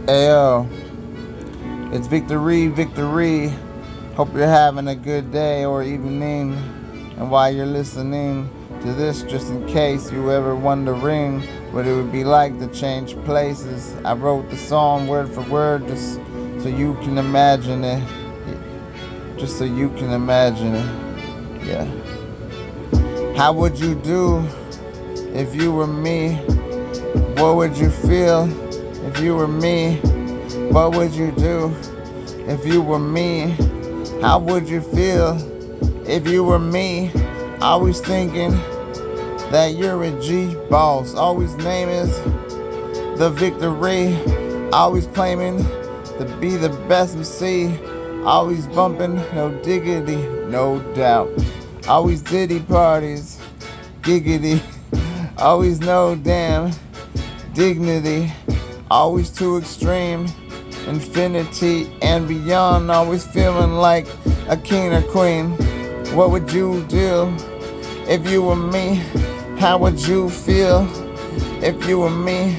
Ayo, it's Victory, Victory. Hope you're having a good day or evening. And while you're listening to this, just in case you ever wondering what it would be like to change places, I wrote the song word for word just so you can imagine it. Just so you can imagine it. Yeah. How would you do if you were me? What would you feel if you were me? What would you do if you were me? How would you feel if you were me? Always thinking that you're a G boss. Always name is the victory. Always claiming to be the best MC. Always bumping, no diggity, no doubt. Always diddy parties, giggity. Always no damn dignity. Always too extreme. Infinity and beyond, always feeling like a king or queen. What would you do if you were me? How would you feel if you were me?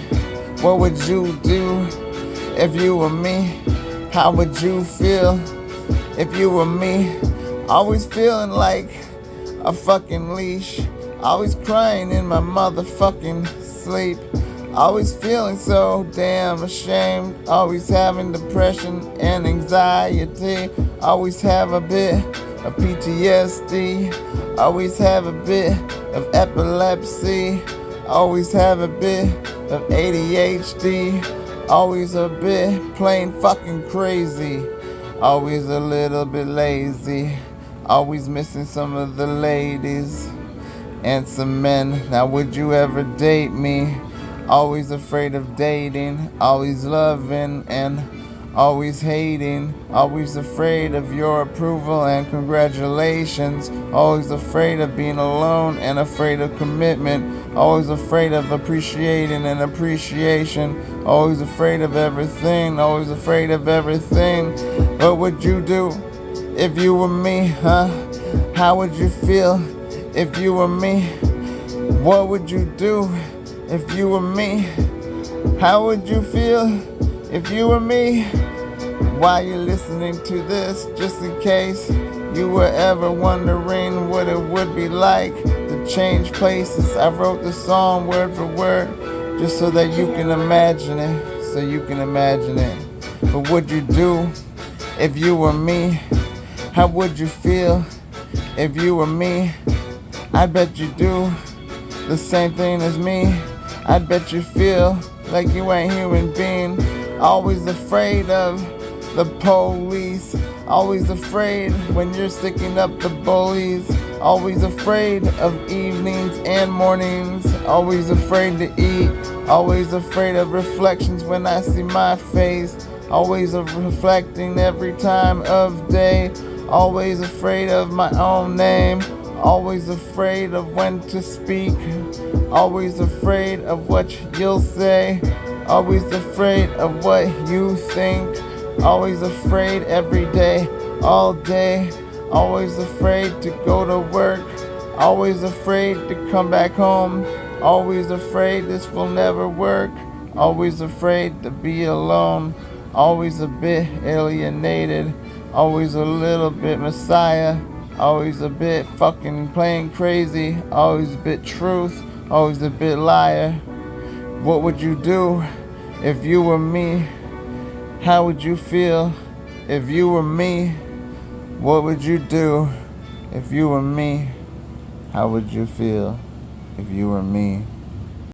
What would you do if you were me? How would you feel if you were me? Always feeling like a fucking leash. Always crying in my motherfucking sleep. Always feeling so damn ashamed. Always having depression and anxiety. Always have a bit of PTSD. Always have a bit of epilepsy. Always have a bit of ADHD. Always a bit plain fucking crazy. Always a little bit lazy. Always missing some of the ladies and some men. Now would you ever date me? Always afraid of dating, always loving and always hating, always afraid of your approval and congratulations, always afraid of being alone and afraid of commitment, always afraid of appreciating and appreciation, always afraid of everything, always afraid of everything. What would you do if you were me, huh? How would you feel if you were me? What would you do if you were me? How would you feel if you were me? While you're listening to this, just in case you were ever wondering what it would be like to change places, I wrote the song word for word just so that you can imagine it, so you can imagine it. But would you do if you were me? How would you feel if you were me? I bet you do the same thing as me. I bet you feel like you ain't human being. Always afraid of the police. Always afraid when you're sticking up the bullies. Always afraid of evenings and mornings. Always afraid to eat. Always afraid of reflections when I see my face. Always reflecting every time of day. Always afraid of my own name. Always afraid of when to speak. Always afraid of what you'll say. Always afraid of what you think. Always afraid every day, all day. Always afraid to go to work. Always afraid to come back home. Always afraid this will never work. Always afraid to be alone. Always a bit alienated. Always a little bit messiah. Always a bit fucking plain crazy. Always a bit truth. Always a bit liar. What would you do if you were me? How would you feel if you were me? What would you do if you were me? How would you feel if you were me?